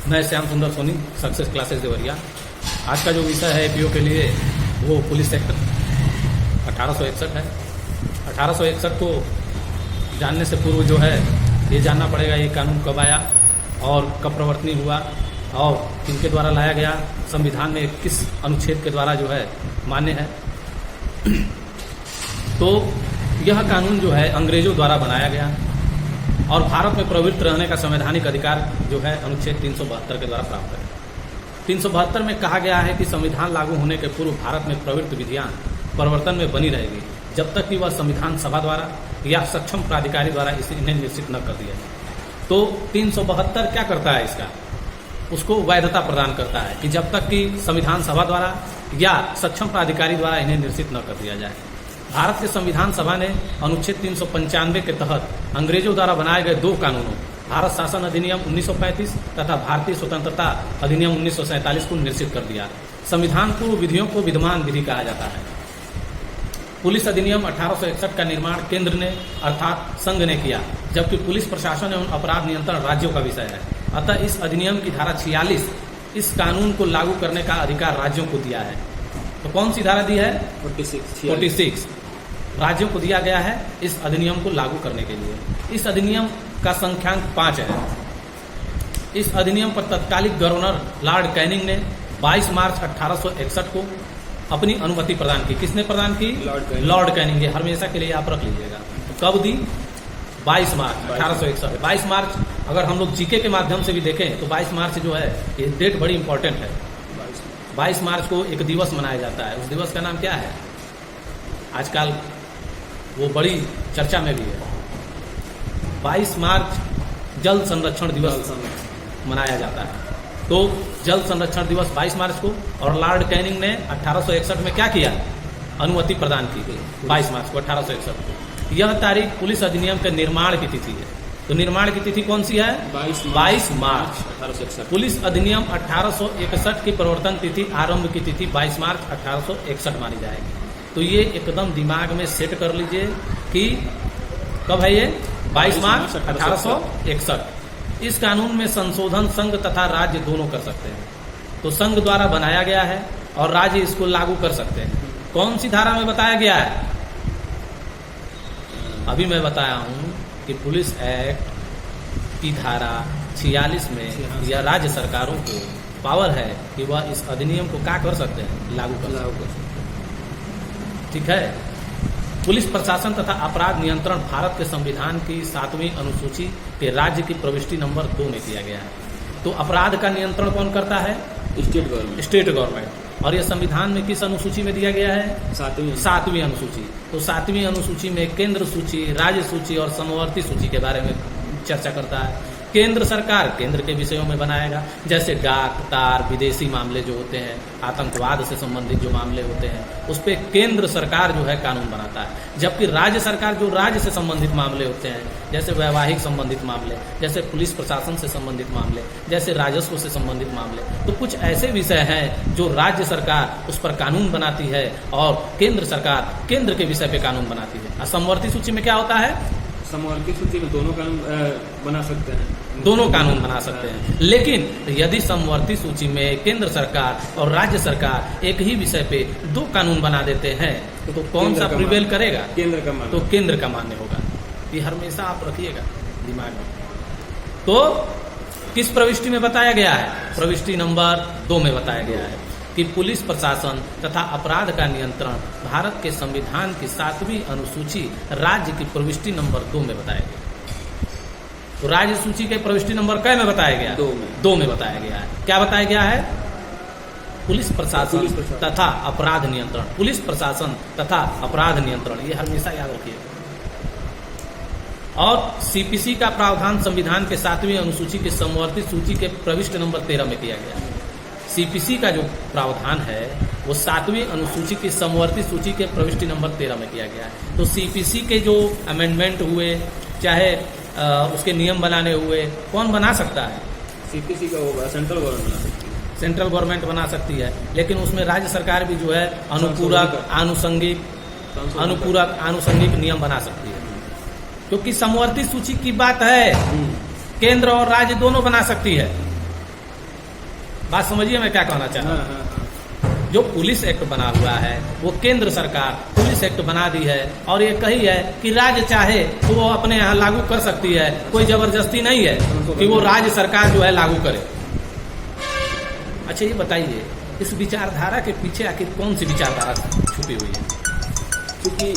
मैं श्याम सुंदर Soni, success classes Deoria. आज का जो विषय है एपीओ के लिए वो पुलिस एक्ट 1861 है। 1861 को जानने से पूर्व जो है ये जानना पड़ेगा ये कानून कब आया और कब प्रवर्तनीय हुआ और किनके द्वारा लाया गया, संविधान में किस अनुच्छेद के द्वारा जो है मान्य है। तो यह कानून जो है अंग्रेजों द्वारा बनाया गया और भारत में प्रवृत्त रहने का संवैधानिक अधिकार जो है अनुच्छेद 372 के द्वारा प्राप्त है। 372 में कहा गया है कि संविधान लागू होने के पूर्व भारत में प्रवृत्त विधियां प्रवर्तन में बनी रहेगी जब तक कि वह संविधान सभा द्वारा या सक्षम प्राधिकारी द्वारा इन्हें निश्चित न कर दिया जाए। तो 372 क्या करता है, इसका उसको वैधता प्रदान करता है कि जब तक कि संविधान सभा द्वारा या सक्षम प्राधिकारी द्वारा इन्हें निश्चित न कर दिया जाए। भारत के संविधान सभा ने अनुच्छेद 395 के तहत अंग्रेजों द्वारा बनाए गए दो कानूनों भारत शासन अधिनियम 1935 तथा भारतीय स्वतंत्रता अधिनियम 1947 को निश्चित कर दिया। संविधान पूर्व विधियों को विद्यमान विधि कहा जाता है। पुलिस अधिनियम 1861 का निर्माण केंद्र ने अर्थात संघ ने किया, जबकि पुलिस प्रशासन एवं अपराध नियंत्रण राज्यों का विषय है। अतः इस अधिनियम की धारा 46 इस कानून को लागू करने का अधिकार राज्यों को दिया है। तो कौन सी धारा दी है? 46 राज्यों को दिया गया है इस अधिनियम को लागू करने के लिए। इस अधिनियम का संख्यांक 5 है। इस अधिनियम पर तत्कालिक गवर्नर लॉर्ड कैनिंग ने 22 मार्च 1861 को अपनी अनुमति प्रदान की। किसने प्रदान की? Lord Canning. ये हमेशा के लिए आप रख लीजिएगा। कब दी? 22 मार्च 1861। 22 मार्च अगर हम लोग जीके के माध्यम से भी देखें तो 22 मार्च जो है ये डेट बड़ी इंपॉर्टेंट है। 22 मार्च को एक दिवस मनाया जाता है। उस दिवस का नाम क्या है? आजकल वो बड़ी चर्चा में भी है। 22 मार्च जल संरक्षण दिवस मनाया जाता है। तो जल संरक्षण दिवस 22 मार्च को, और लॉर्ड कैनिंग ने 1861 में क्या किया? अनुमति प्रदान की गई 22 मार्च को 1861 को। यह तारीख पुलिस अधिनियम के निर्माण की तिथि है। तो निर्माण की तिथि कौन सी है? 22 मार्च 1861। पुलिस अधिनियम 1861 की प्रवर्तन तिथि, आरंभ की तिथि 22 मार्च 1861 मानी जाएगी। तो ये एकदम दिमाग में सेट कर लीजिए कि कब है ये? 22 मार्च 1861। इस कानून में संशोधन संघ तथा राज्य दोनों कर सकते हैं। तो संघ द्वारा बनाया गया है और राज्य इसको लागू कर सकते हैं। कौन सी धारा में बताया गया है? अभी मैं बताया हूं कि पुलिस एक्ट की धारा 46 में या राज्य सरकारों को पावर है कि वह इस अधिनियम को क्या कर सकते हैं? लागू कर सकते हैं। ठीक है। पुलिस प्रशासन तथा अपराध नियंत्रण भारत के संविधान की 7वीं अनुसूची के राज्य की प्रविष्टि नंबर 2 में किया गया है। तो अपराध का नियंत्रण कौन करता है? State government. और यह संविधान में किस अनुसूची में दिया गया है? 7वीं अनुसूची। तो 7वीं अनुसूची में केंद्र सूची, राज्य सूची और समवर्ती सूची के बारे में चर्चा करता है। केंद्र सरकार केंद्र के विषयों में बनाएगा, जैसे डाक, तार, विदेशी मामले जो होते हैं, आतंकवाद से संबंधित जो मामले होते हैं, उस पर केंद्र सरकार जो है कानून बनाता है। जबकि राज्य सरकार जो राज्य से संबंधित मामले होते हैं, जैसे वैवाहिक संबंधित मामले, जैसे पुलिस प्रशासन से संबंधित मामले, जैसे राजस्व से संबंधित मामले, तो कुछ ऐसे विषय हैं जो राज्य सरकार उस पर कानून बनाती है और केंद्र सरकार केंद्र के विषय पे कानून बनाती है। समवर्ती सूची में क्या होता है? समवर्ती सूची में दोनों कानून बना सकते हैं। दोनों कानून बना सकते हैं। लेकिन यदि समवर्ती सूची में केंद्र सरकार और राज्य सरकार एक ही विषय पे 2 कानून बना देते हैं तो कौन सा प्रिवेल करेगा? केंद्र का मान्य। तो केंद्र का मान्य होगा। ये हमेशा आप रखिएगा दिमाग में। तो किस प्रविष्टि में बताया गया है? प्रविष्टि नंबर 2 में बताया गया है कि पुलिस प्रशासन तथा अपराध का नियंत्रण भारत के संविधान की 7वीं अनुसूची राज्य की प्रविष्टि नंबर 2 में बताया गया। तो राज्य सूची के प्रविष्टि नंबर कै में बताया गया? 2 में बताया गया है। क्या बताया गया है? पुलिस प्रशासन तथा अपराध नियंत्रण। पुलिस प्रशासन तथा अपराध नियंत्रण, ये हमेशा याद रखिएगा। और सीपीसी का प्रावधान संविधान के 7वीं अनुसूची की समवर्ती सूची के प्रविष्टि नंबर 13 में किया गया है। सीपीसी का जो प्रावधान है वो 7वीं अनुसूची की समवर्ती सूची के प्रविष्टि नंबर 13 में किया गया है। तो सीपीसी के जो अमेंडमेंट हुए, चाहे उसके नियम बनाने हुए, कौन बना सकता है? सीपीसी का होगा सेंट्रल गवर्नमेंट बना सकती है। सेंट्रल गवर्नमेंट बना सकती है, लेकिन उसमें राज्य सरकार भी जो है अनुपूरक आनुषंगिक नियम बना सकती है। क्योंकि समवर्ती सूची की बात है, केंद्र और राज्य दोनों बना सकती है। बात समझिए मैं क्या कहना चाह रहा हूँ। हाँ, हाँ, हाँ। जो पुलिस एक्ट बना हुआ है वो केंद्र सरकार पुलिस एक्ट बना दी है और ये कही है कि राज्य चाहे तो वो अपने यहाँ लागू कर सकती है, कोई जबरदस्ती नहीं है कि वो राज्य सरकार जो है लागू करे। अच्छा ये बताइए इस विचारधारा के पीछे आखिर कौन सी विचारधारा छुपी हुई है? क्योंकि